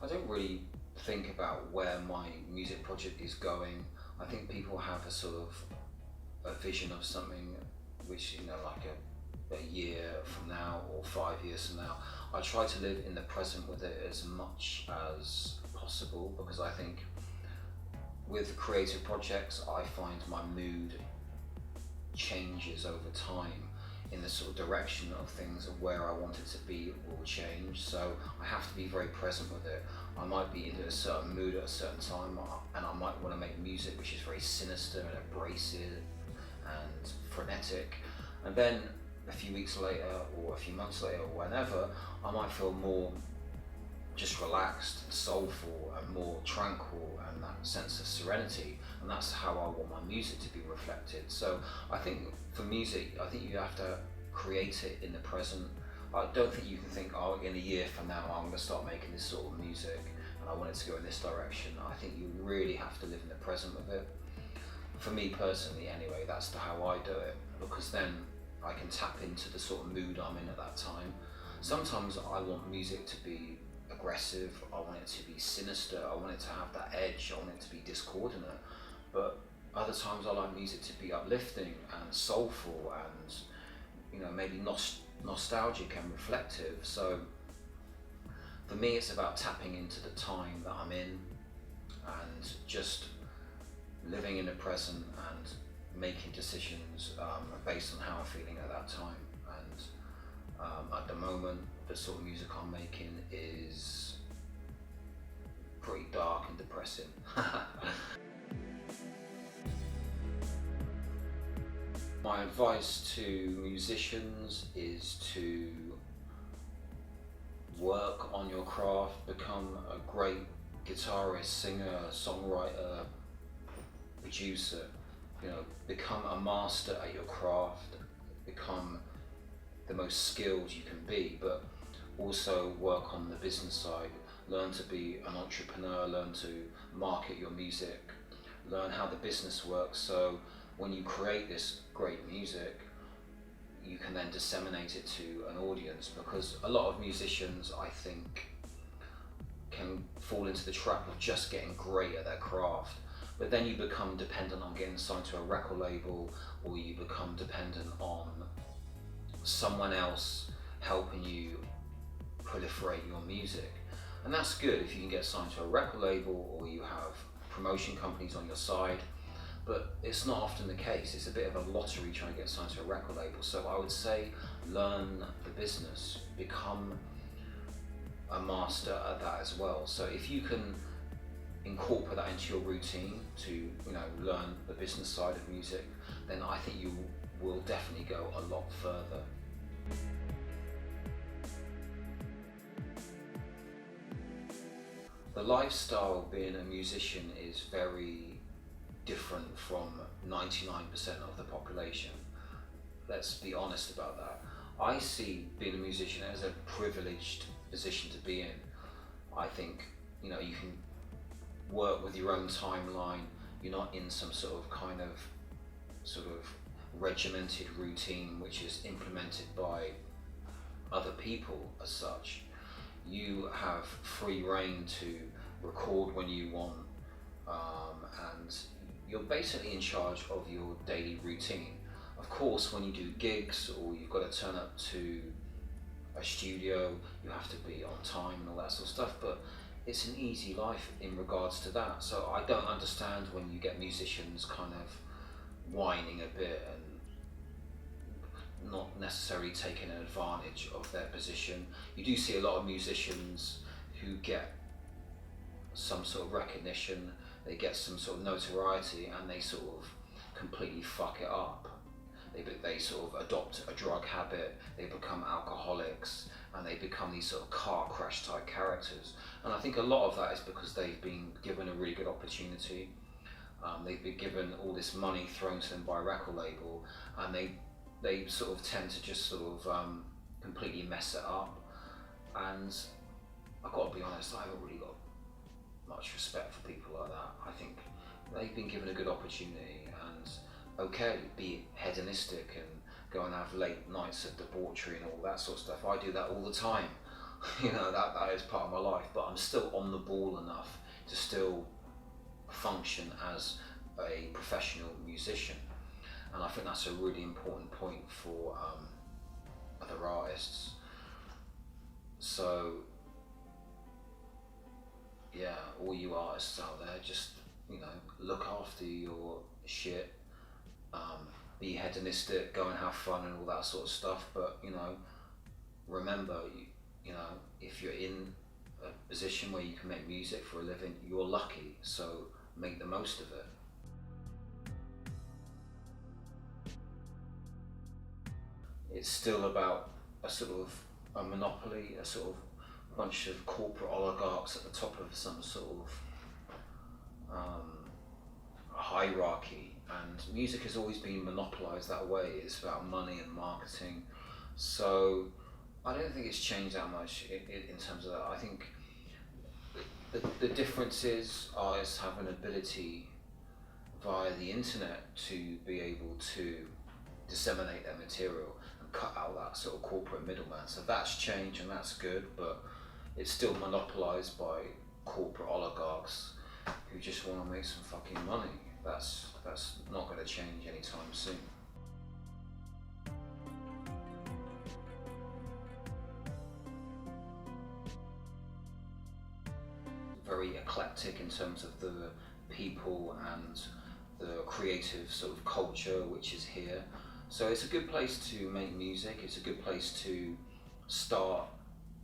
I don't really think about where my music project is going. I think people have a sort of a vision of something which, like a year from now or 5 years from now. I try to live in the present with it as much as possible, because I think with creative projects I find my mood changes over time in the sort of direction of things, and where I want it to be will change. So I have to be very present with it. I might be in a certain mood at a certain time, and I might want to make music which is very sinister and abrasive and frenetic, and then a few weeks later or a few months later or whenever, I might feel more just relaxed, soulful and more tranquil, and that sense of serenity, and that's how I want my music to be reflected. So I think for music, I think you have to create it in the present. I don't think you can think, oh, in a year from now I'm going to start making this sort of music and I want it to go in this direction. I think you really have to live in the present with it. For me personally anyway, that's how I do it, because then I can tap into the sort of mood I'm in at that time. Sometimes I want music to be aggressive, I want it to be sinister, I want it to have that edge, I want it to be discordant, but other times I like music to be uplifting and soulful and maybe nostalgic and reflective. So for me it's about tapping into the time that I'm in and just living in the present and making decisions based on how I'm feeling at that time. And at the moment, the sort of music I'm making is pretty dark and depressing. My advice to musicians is to work on your craft, become a great guitarist, singer, songwriter, producer. Become a master at your craft, become the most skilled you can be, but also work on the business side. Learn to be an entrepreneur, learn to market your music, learn how the business works, so when you create this great music, you can then disseminate it to an audience. Because a lot of musicians, I think, can fall into the trap of just getting great at their craft, but then you become dependent on getting signed to a record label, or you become dependent on someone else helping you proliferate your music. And that's good if you can get signed to a record label or you have promotion companies on your side, but it's not often the case. It's a bit of a lottery trying to get signed to a record label. So I would say learn the business, become a master at that as well. So if you can incorporate that into your routine to learn the business side of music, then I think you will definitely go a lot further. The lifestyle of being a musician is very different from 99% of the population. Let's be honest about that. I see being a musician as a privileged position to be in. I think you can work with your own timeline. You're not in some sort of regimented routine which is implemented by other people as such. You have free reign to record when you want, and you're basically in charge of your daily routine. Of course, when you do gigs or you've got to turn up to a studio, you have to be on time and all that sort of stuff, but it's an easy life in regards to that. So I don't understand when you get musicians kind of whining a bit and not necessarily taking advantage of their position. You do see a lot of musicians who get some sort of recognition, they get some sort of notoriety, and they sort of completely fuck it up. They sort of adopt a drug habit, they become alcoholics, and they become these sort of car crash type characters. And I think a lot of that is because they've been given a really good opportunity. They've been given all this money thrown to them by a record label, and they sort of tend to just sort of completely mess it up. And I've got to be honest, I haven't really got much respect for people like that. I think they've been given a good opportunity, and okay, be hedonistic and go and have late nights of debauchery and all that sort of stuff. I do that all the time. that is part of my life, but I'm still on the ball enough to still function as a professional musician. And I think that's a really important point for other artists. So yeah, all you artists out there, just look after your shit, be hedonistic, go and have fun and all that sort of stuff. But remember, if you're in a position where you can make music for a living, you're lucky. So make the most of it. It's still about a sort of a monopoly, a sort of bunch of corporate oligarchs at the top of some sort of hierarchy, and music has always been monopolized that way. It's about money and marketing. So I don't think it's changed that much in terms of that. I think the difference is artists have an ability via the internet to be able to disseminate their material and cut out that sort of corporate middleman. So that's changed and that's good, but it's still monopolized by corporate oligarchs who just want to make some fucking money. That's not going to change anytime soon. Very eclectic in terms of the people and the creative sort of culture which is here. So it's a good place to make music, it's a good place to start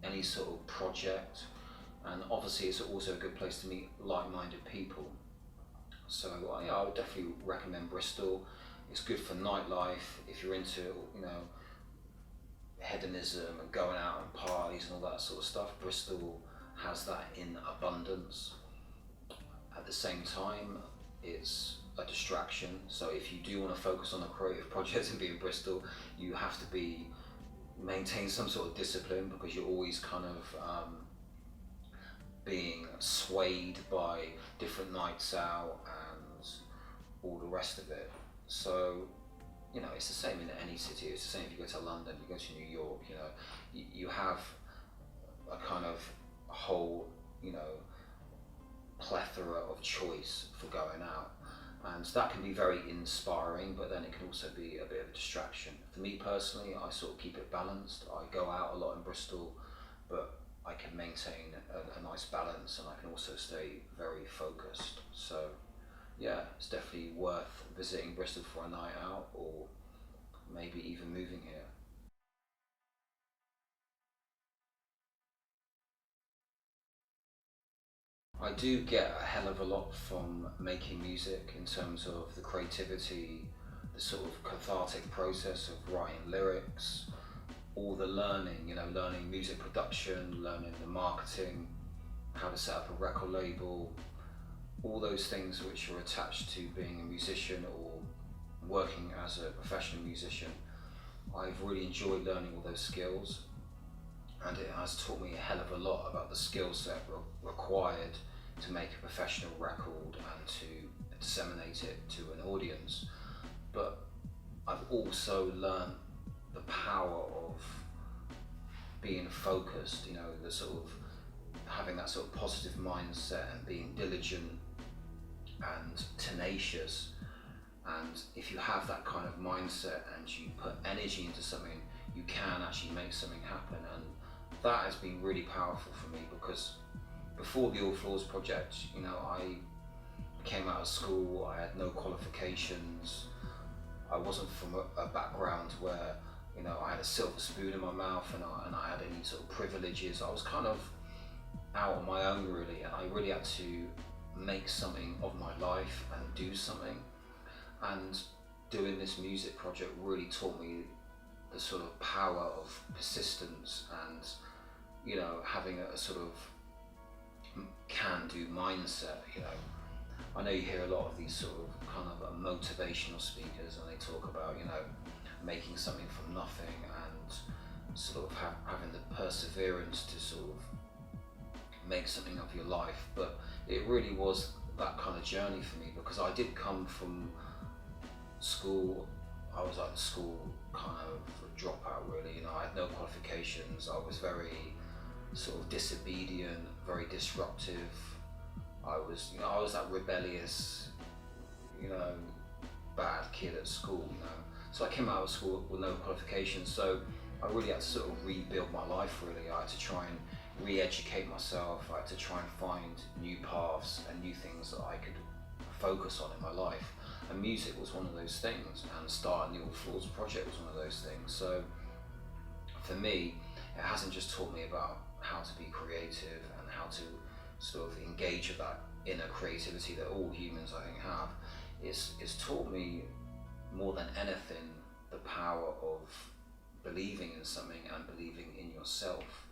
any sort of project, and obviously it's also a good place to meet like-minded people. So I would definitely recommend Bristol. It's good for nightlife if you're into hedonism and going out and parties and all that sort of stuff. Bristol has that in abundance. At the same time, it's a distraction. So if you do want to focus on a creative project and be in Bristol, you have to maintain some sort of discipline, because you're always kind of being swayed by different nights out and all the rest of it. So it's the same in any city. It's the same if you go to London, you go to New York. You have a kind of whole plethora of choice for going out, and that can be very inspiring, but then it can also be a bit of a distraction. For me personally, I sort of keep it balanced. I go out a lot in Bristol, but I can maintain a nice balance, and I can also stay very focused. So yeah, it's definitely worth visiting Bristol for a night out, or maybe even moving here. I do get a hell of a lot from making music in terms of the creativity, the sort of cathartic process of writing lyrics, all the learning, learning music production, learning the marketing, how to set up a record label, all those things which are attached to being a musician or working as a professional musician. I've really enjoyed learning all those skills, and it has taught me a hell of a lot about the skill set required to make a professional record and to disseminate it to an audience. But I've also learned the power of being focused, the sort of having that sort of positive mindset and being diligent and tenacious. And if you have that kind of mindset and you put energy into something, you can actually make something happen. And that has been really powerful for me, because before the Allflaws project, I came out of school, I had no qualifications, I wasn't from a background where I had a silver spoon in my mouth and I had any sort of privileges. I was kind of out on my own really, and I really had to make something of my life and do something. And doing this music project really taught me the sort of power of persistence and having a sort of can-do mindset. I know you hear a lot of these sort of kind of motivational speakers, and they talk about making something from nothing and sort of having the perseverance to sort of make something of your life. But it really was that kind of journey for me, because I did come from school. I was like the school kind of dropout really. I had no qualifications. I was very sort of disobedient, very disruptive. I was that rebellious, bad kid at school. So I came out of school with no qualifications. So I really had to sort of rebuild my life. Really, I had to try and re-educate myself. I had to try and find new paths and new things that I could focus on in my life. And music was one of those things. And starting the Allflaws project was one of those things. So for me, it hasn't just taught me about how to be creative and how to sort of engage with that inner creativity that all humans, I think, have. It's taught me more than anything the power of believing in something and believing in yourself.